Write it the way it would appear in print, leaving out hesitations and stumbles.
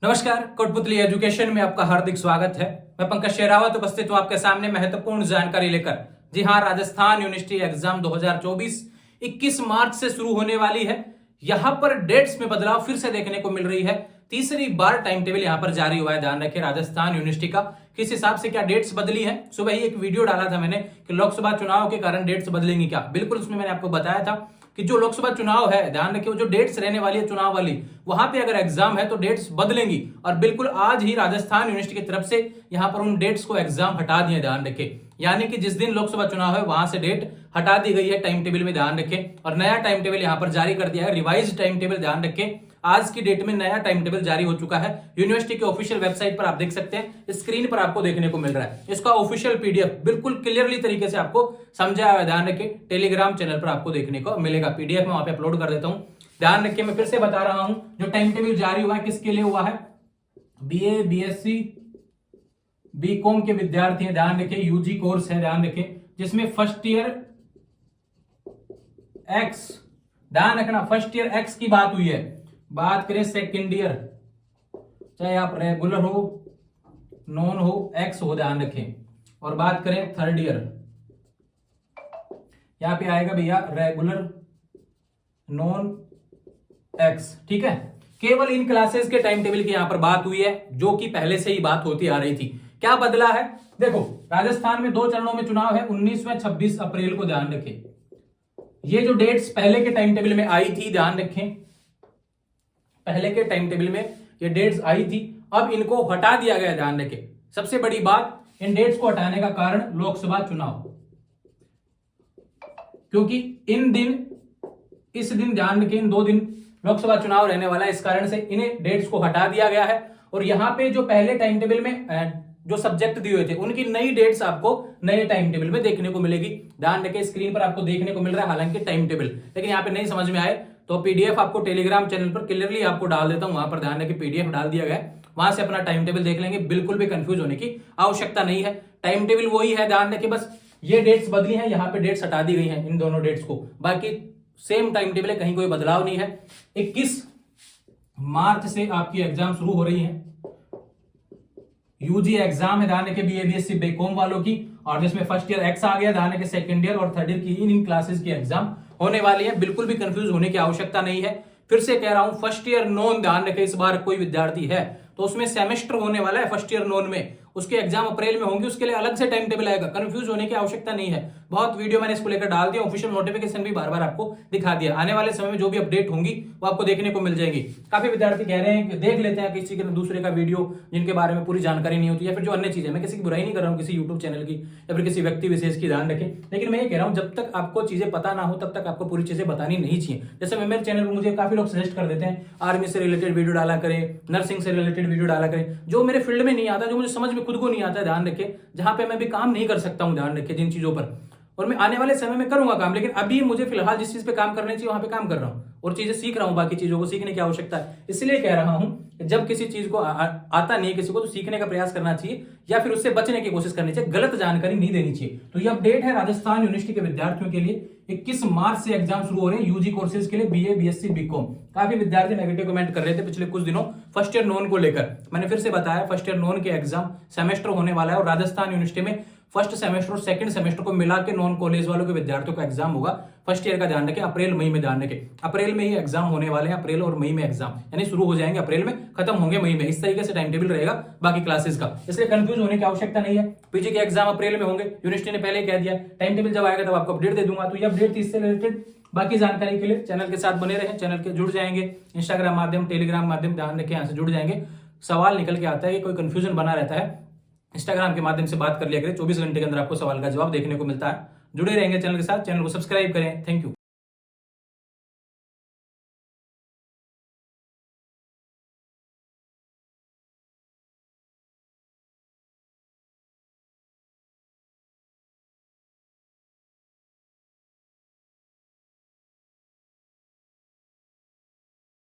नमस्कार, कोटपुतली एजुकेशन में आपका हार्दिक स्वागत है। मैं पंकज शेरावत उपस्थित हूं आपके सामने महत्वपूर्ण जानकारी लेकर। जी हां, राजस्थान यूनिवर्सिटी एग्जाम 2024 21 मार्च से शुरू होने वाली है। यहां पर डेट्स में बदलाव फिर से देखने को मिल रही है। तीसरी बार टाइम टेबल यहां पर जारी हुआ है। ध्यान रखें, राजस्थान यूनिवर्सिटी का किस हिसाब से क्या डेट्स बदली है। सुबह ही एक वीडियो डाला था मैंने कि लोकसभा चुनाव के कारण डेट्स बदलेंगी क्या। बिल्कुल उसमें मैंने आपको बताया था कि जो लोकसभा चुनाव है, ध्यान रखिए, जो डेट्स रहने वाली है चुनाव वाली, वहां पे अगर एग्जाम है तो डेट्स बदलेंगी। और बिल्कुल आज ही राजस्थान यूनिवर्सिटी की तरफ से यहां पर उन डेट्स को एग्जाम हटा दिए। ध्यान रखें, यानी कि जिस दिन लोकसभा चुनाव है वहां से डेट हटा दी गई है टाइम टेबल में। ध्यान रखें, और नया टाइम टेबल यहां पर जारी कर दिया है, रिवाइज टाइम टेबल। ध्यान रखें, आज की डेट में नया टाइम टेबल जारी हो चुका है। यूनिवर्सिटी के ऑफिशियल वेबसाइट पर आप देख सकते हैं, स्क्रीन पर आपको देखने को मिल रहा है। इसका ऑफिशियल पीडीएफ बिल्कुल क्लियरली तरीके से आपको समझाया हुआ है। ध्यान रखें, टेलीग्राम चैनल पर आपको देखने को मिलेगा। पीडीएफ में वहां पे अपलोड कर देता हूं। ध्यान रखिए, मैं फिर से बता रहा हूं, जो टाइम टेबल जारी हुआ है किसके लिए हुआ है। बीए, बीएससी, बीकॉम के विद्यार्थी हैं। ध्यान रखिए, यूजी कोर्स है। ध्यान रखिए, जिसमें फर्स्ट ईयर एक्स, ध्यान रखना, फर्स्ट ईयर एक्स की बात हुई है। बात करें सेकेंड ईयर, चाहे आप रेगुलर हो, नॉन हो, एक्स हो, ध्यान रखें। और बात करें थर्ड ईयर, यहां पे आएगा भैया रेगुलर, नॉन, एक्स। ठीक है, केवल इन क्लासेस के टाइम टेबल की यहां पर बात हुई है, जो कि पहले से ही बात होती आ रही थी। क्या बदला है देखो, राजस्थान में 2 चरणों में चुनाव है, 19 व 26 अप्रैल को। ध्यान रखें, ये जो डेट्स पहले के टाइम टेबल में आई थी, ध्यान रखें, पहले के टाइम टेबल में ये डेट्स आई थी, अब इनको हटा दिया गया। ध्यान रखें, सबसे बड़ी बात, इन डेट्स को हटाने का कारण लोकसभा चुनाव, क्योंकि इन दिन, इस दिन, ध्यान रखें, इन 2 दिन लोकसभा चुनाव रहने वाला है, इस कारण से इन्हें डेट्स को हटा दिया गया है। और यहां पे जो पहले टाइम टेबल में जो सब्जेक्ट दिए हुए थे, उनकी नई डेट्स आपको नए टाइम टेबल में देखने को मिलेगी। ध्यान रखें, स्क्रीन पर आपको देखने को मिल रहा है हालांकि टाइम टेबल, लेकिन यहां पे नहीं समझ में आए तो पीडीएफ आपको टेलीग्राम चैनल पर क्लियरली आपको डाल देता हूं। वहां पर ध्यान रखें, पीडीएफ डाल दिया गया है, वहां से अपना टाइम टेबल देख लेंगे। बिल्कुल भी कंफ्यूज होने की आवश्यकता नहीं है, टाइम टेबल वही है। ध्यान रखें, बस ये डेट्स बदली हैं, यहाँ पे डेट्स हटा दी गई हैं, इन दोनों डेट्स को, बाकी सेम टाइम टेबल है, कहीं कोई बदलाव नहीं है। 21 मार्च से आपकी एग्जाम शुरू हो रही है, यूजी एग्जाम है। ध्यान रखें, बीए, बीएससी, बीकॉम वालों की, और जिसमें फर्स्ट ईयर एक्स आ गया। ध्यान रखें, सेकंड ईयर और थर्ड ईयर की इन क्लासेस की एग्जाम होने वाली है। बिल्कुल भी कंफ्यूज होने की आवश्यकता नहीं है। फिर से कह रहा हूं, फर्स्ट ईयर नॉन, ध्यान रखें, इस बार कोई विद्यार्थी है तो उसमें सेमेस्टर होने वाला है फर्स्ट ईयर नॉन में, उसके एग्जाम अप्रैल में होंगे, उसके लिए अलग से टाइम टेबल आएगा। कंफ्यूज होने की आवश्यकता नहीं है। बहुत वीडियो मैंने इसको लेकर डाल दिया, ऑफिशियल नोटिफिकेशन भी बार बार आपको दिखा दिया। आने वाले समय में जो भी अपडेट होंगी वो आपको देखने को मिल जाएगी। काफी विद्यार्थी कह रहे हैं कि देख लेते हैं किसी के दूसरे का वीडियो जिनके बारे में पूरी जानकारी नहीं होती, या फिर जो अन्य चीजें, मैं किसी की बुराई नहीं कर रहा हूँ, किसी यूट्यूब चैनल की या फिर किसी व्यक्ति विशेष की, ध्यान रखें, लेकिन मैं ये कह रहा हूँ जब तक आपको चीजें पता ना हो तब तक आपको पूरी चीजें बतानी नहीं चाहिए। जैसे मेरे चैनल पर मुझे काफी लोग सजेस्ट कर देते हैं, आर्मी से रिलेटेड वीडियो डाला करें, नर्सिंग से रिलेटेड वीडियो डाला करें, जो मेरे फील्ड में नहीं आता, जो मुझे समझ में खुद को नहीं आता। ध्यान रखें, जहां पे मैं भी काम नहीं कर सकता हूं, ध्यान रखें जिन चीजों पर, और मैं आने वाले समय में करूंगा काम, लेकिन अभी मुझे फिलहाल जिस चीज पे काम करने चाहिए वहां पे काम कर रहा हूं और चीजें सीख रहा हूं। बाकी चीजों को सीखने की आवश्यकता है। इसलिए कह रहा हूं कि जब किसी चीज को आता नहीं है किसी को, तो सीखने का प्रयास करना चाहिए या फिर उससे बचने की कोशिश करनी चाहिए, गलत जानकारी नहीं देनी चाहिए। तो ये अपडेट है राजस्थान यूनिवर्सिटी के विद्यार्थियों के लिए। 21 मार्च से एग्जाम शुरू हो रहे हैं यूजी कोर्सेज के लिए, बीए, बीएससी, बीकॉम। काफी विद्यार्थी नेगेटिव कमेंट कर रहे थे पिछले कुछ दिनों फर्स्ट ईयर नॉन को लेकर। मैंने फिर से बताया, फर्स्ट ईयर नॉन के एग्जाम सेमेस्टर होने वाला है, और राजस्थान यूनिवर्सिटी में फर्स्ट सेमेस्टर और सेकंड सेमेस्टर को मिला के नॉन कॉलेज वालों के विद्यार्थियों का एग्जाम होगा फर्स्ट ईयर का। ध्यान रखें, अप्रैल मई में, ध्यान रखें, अप्रैल में ही एग्जाम होने वाले हैं। अप्रैल और मई में एग्जाम, यानी शुरू हो जाएंगे अप्रैल में, खत्म होंगे मई में। इस तरीके से टाइम टेबल रहेगा बाकी क्लासेस का, इसलिए कंफ्यूज होने की आवश्यकता नहीं है। पीजी के एग्जाम अप्रैल में होंगे, यूनिवर्सिटी ने पहले कह दिया। टाइम टेबल जब आएगा तब आपको अपडेट दे दूंगा। तो ये अपडेट थी, इससे रिलेटेड बाकी जानकारी के लिए चैनल के साथ बने रहें, चैनल के जुड़ जाएंगे, इंस्टाग्राम माध्यम, टेलीग्राम माध्यम, ध्यान रखें, यहाँ से जुड़ जाएंगे। सवाल निकल के आता है कि कोई कंफ्यूजन बना रहता है, इंस्टाग्राम के माध्यम से बात कर लिया करें, 24 घंटे के अंदर आपको सवाल का जवाब देखने को मिलता है। जुड़े रहेंगे चैनल के साथ, चैनल को सब्सक्राइब करें। Thank you.